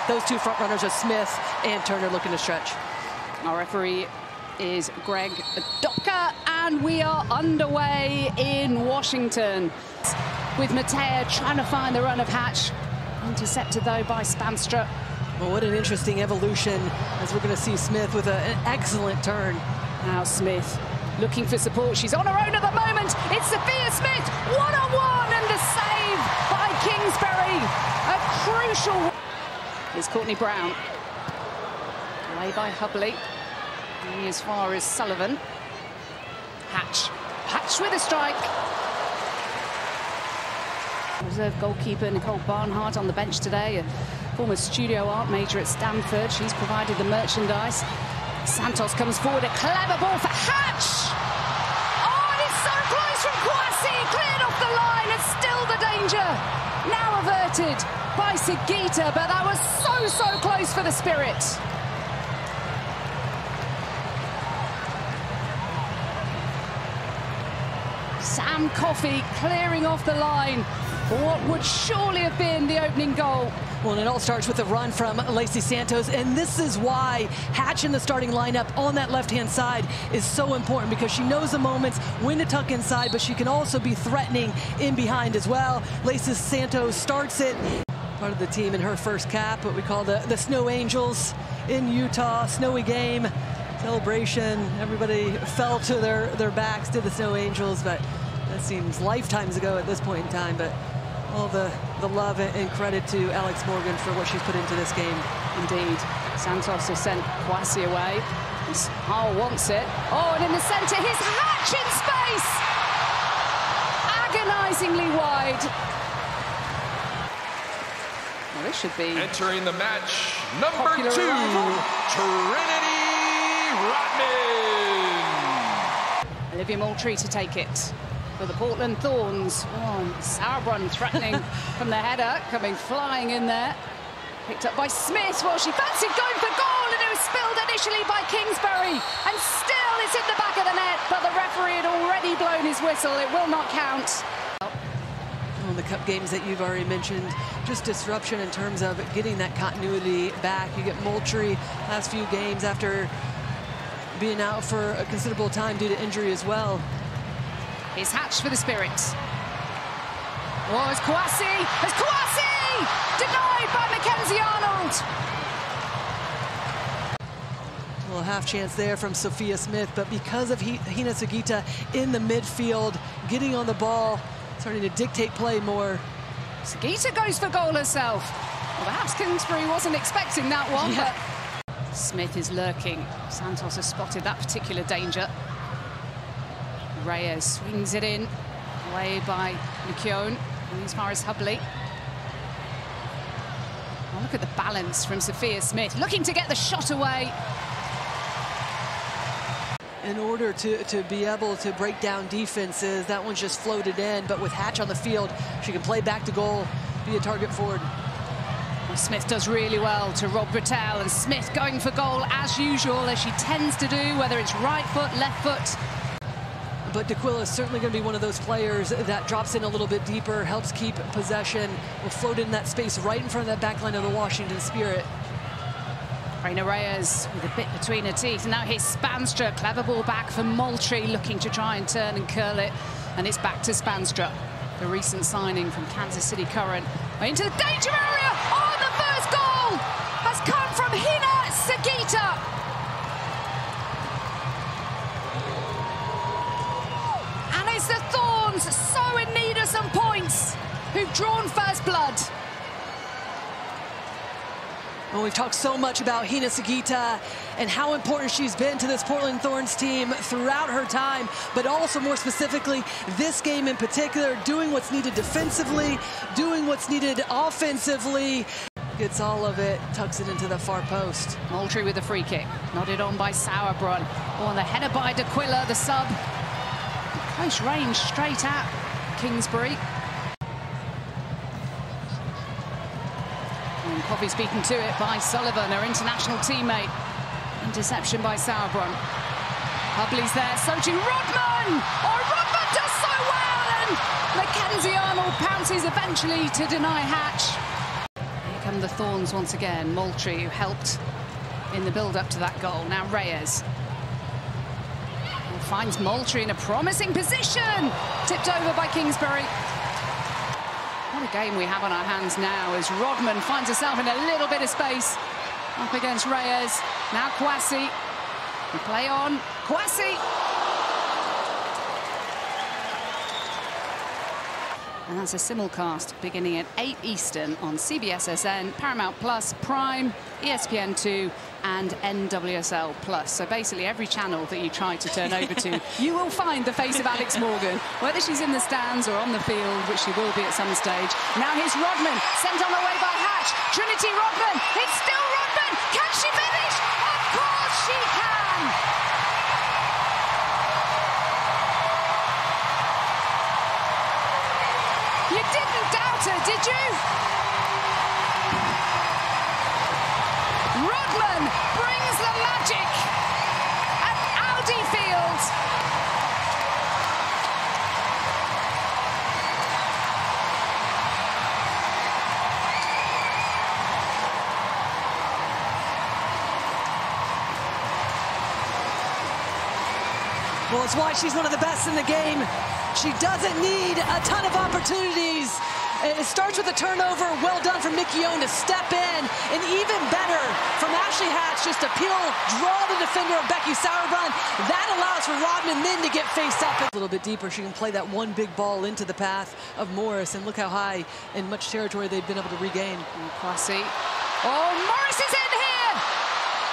those two front runners are Smith and Turner looking to stretch. Our referee is Greg Docker, and we are underway in Washington with Matea trying to find the run of Hatch. Intercepted, though, by Spanstra. Well, what an interesting evolution, as we're going to see Smith with an excellent turn. Now Smith looking for support. She's on her own at the moment. It's Sophia Smith, one-on-one, and the save by Kingsbury. A crucial... Here's Courtney Brown. Away by Hubley. Only as far as Sullivan. Hatch. Hatch with a strike. Reserve goalkeeper Nicole Barnhart on the bench today, a former studio art major at Stanford. She's provided the merchandise. Santos comes forward, a clever ball for Hatch. Oh, and it's so close from Kwasi, cleared off the line, and still the danger. Now averted by Sugita, but that was so close for the Spirit. Sam Coffey clearing off the line for what would surely have been the opening goal. Well, and it all starts with a run from Lacey Santos, and this is why Hatch in the starting lineup on that left-hand side is so important, because she knows the moments when to tuck inside, but she can also be threatening in behind as well. Lacey Santos starts it. Part of the team in her first cap, what we call the Snow Angels in Utah. Snowy game, celebration. Everybody fell to their backs to the Snow Angels, but that seems lifetimes ago at this point in time. But all the love and credit to Alex Morgan for what she's put into this game. Indeed. Santos has sent Kwasi away. Hull wants it. Oh, and in the centre, here's Hatch in space! Agonisingly wide. Well, this should be... Entering the match, number 2, Trinity Rodman. Olivia Moultrie to take it for the Portland Thorns. Oh, and Sauerbrunn threatening from the header, coming flying in there. Picked up by Smith. Well, she fancied going for goal, and it was spilled initially by Kingsbury. And still it's in the back of the net, but the referee had already blown his whistle. It will not count. The cup games that you've already mentioned, just disruption in terms of getting that continuity back. You get Moultrie last few games after being out for a considerable time due to injury as well. Here's Hatch for the Spirit. Oh, it's Kwasi! It's Kwasi! Denied by Mackenzie Arnold! Well, a half chance there from Sophia Smith, but because of Hina Sugita in the midfield, getting on the ball, starting to dictate play more. Sugita goes for goal herself. Well, perhaps Kingsbury wasn't expecting that one, but Smith is lurking. Santos has spotted that particular danger. Reyes swings it in, away by McKeown, as far as Hubley. Oh, look at the balance from Sophia Smith, looking to get the shot away. In order to be able to break down defenses, that one's just floated in, but with Hatch on the field, she can play back to goal, be a target forward. Well, Smith does really well to rob Britell, and Smith going for goal as usual, as she tends to do, whether it's right foot, left foot. But D'Aquila is certainly going to be one of those players that drops in a little bit deeper, helps keep possession, will float in that space right in front of that back line of the Washington Spirit. Reina Reyes with a bit between her teeth. And now here's Spanstra, clever ball back for Moultrie, looking to try and turn and curl it. And it's back to Spanstra, the recent signing from Kansas City Current. Into the danger area! Oh, the first goal has come from Hina Sugita. And it's the Thorns, so in need of some points, who've drawn first blood. Well, we've talked so much about Hina Sugita and how important she's been to this Portland Thorns team throughout her time, but also more specifically this game in particular, doing what's needed defensively, doing what's needed offensively. Gets all of it, tucks it into the far post. Moultrie with the free kick, nodded on by Sauerbrunn. Oh, and the header by D'Aquila, the sub. Close range, straight at Kingsbury. And Coffey's beaten to it by Sullivan, her international teammate. Interception by Sauerbrunn. Hubley's there, so too Rodman! Oh, Rodman does so well, and Mackenzie Arnold pounces eventually to deny Hatch. Here from the Thorns once again. Moultrie, who helped in the build-up to that goal. Now Reyes. And finds Moultrie in a promising position. Tipped over by Kingsbury. What a game we have on our hands now as Rodman finds herself in a little bit of space. Up against Reyes. Now Kwasi. We play on. Kwasi. And that's a simulcast beginning at 8 Eastern on CBSSN, Paramount Plus, Prime, ESPN2 and NWSL Plus. So basically every channel that you try to turn over to, you will find the face of Alex Morgan, whether she's in the stands or on the field, which she will be at some stage. Now here's Rodman, sent on the way by Hatch. Trinity Rodman, it's still Rodman. Can she finish? Of course she can. You didn't doubt her, did you? Rodman brings the magic at Audi Field. Well, it's why she's one of the best in the game. She doesn't need a ton of opportunities. It starts with a turnover. Well done from Mickey Owen to step in. And even better from Ashley Hatch just to draw the defender of Becky Sauerbrunn. That allows for Rodman then to get faced up a little bit deeper. She can play that one big ball into the path of Morris. And look how high and much territory they've been able to regain. Kwasi. Oh, Morris is in here!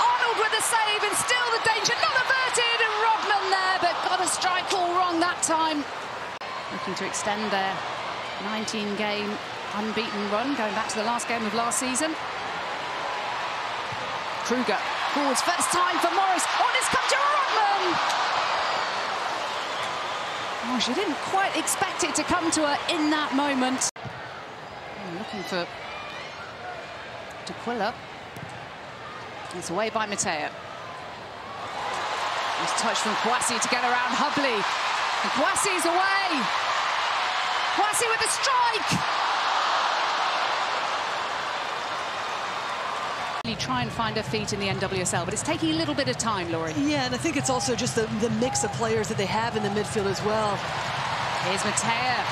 Arnold with the save and still the danger. Not averted. And Rodman there, but got a strike all wrong that time. Looking to extend their 19-game unbeaten run, going back to the last game of last season. Kruger forwards, first time for Morris. Oh, it's come to Rodman! Oh, she didn't quite expect it to come to her in that moment. Looking for D'Aquila. It's away by Mateo. Nice touch from Kwasi to get around Hubley. And Kwasi's away. Kwasi with a strike. Try and find her feet in the NWSL, but it's taking a little bit of time, Laurie. Yeah, and I think it's also just the mix of players that they have in the midfield as well. Here's Mateo.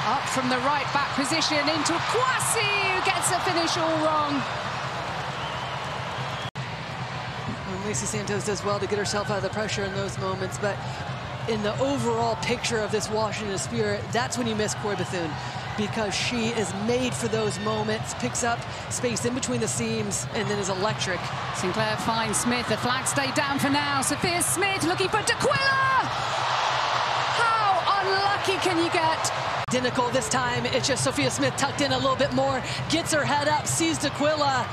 Up from the right back position into Kwasi, who gets a finish all wrong. And Lacey Santos does well to get herself out of the pressure in those moments, but in the overall picture of this Washington Spirit, that's when you miss Corey Bethune, because she is made for those moments, picks up space in between the seams, and then is electric. Sinclair finds Smith. The flag stayed down for now. Sophia Smith looking for D'Aquila. How unlucky can you get? Identical this time. It's just Sophia Smith tucked in a little bit more, gets her head up, sees D'Aquila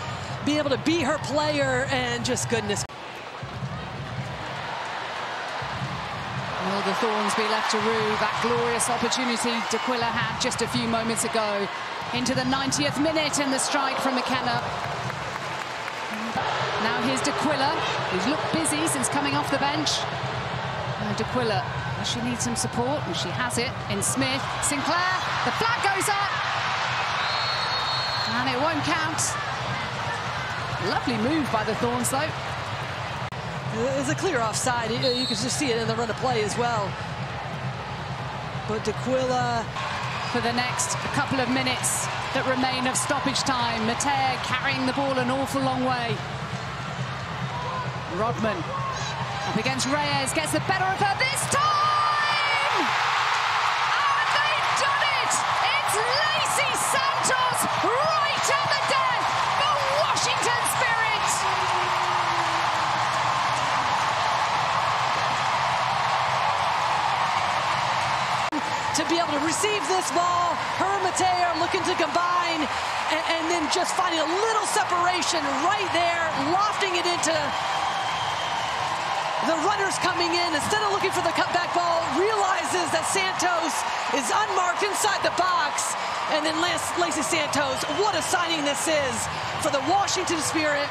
be able to be her player, and just goodness. Will the Thorns be left to rue that glorious opportunity D'Aquila had just a few moments ago? Into the 90th minute and the strike from McKenna. Now here's D'Aquila, who's looked busy since coming off the bench. D'Aquila, she needs some support, and she has it in Smith. Sinclair, the flag goes up. And it won't count. Lovely move by the Thorns, though. It's a clear offside. You can just see it in the run of play as well. But D'Aquila, for the next couple of minutes that remain of stoppage time. Mateo carrying the ball an awful long way. Rodman up against Reyes, gets the better of her this time! And they've done it! It's Lacey Santos right at the death for Washington Spirit! to be able to receive this ball. Her and Mateo are looking to combine and then just finding a little separation right there, lofting it into the runners coming in. Instead of looking for the cutback ball, realizes that Santos is unmarked inside the box. And then Lacey Santos, what a signing this is for the Washington Spirit.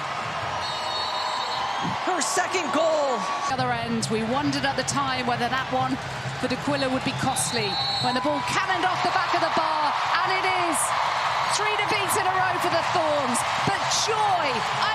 Her second goal. Other end, we wondered at the time whether that one for D'Aquila would be costly when the ball cannoned off the back of the bar, and it is. 3 defeats in a row for the Thorns, but joy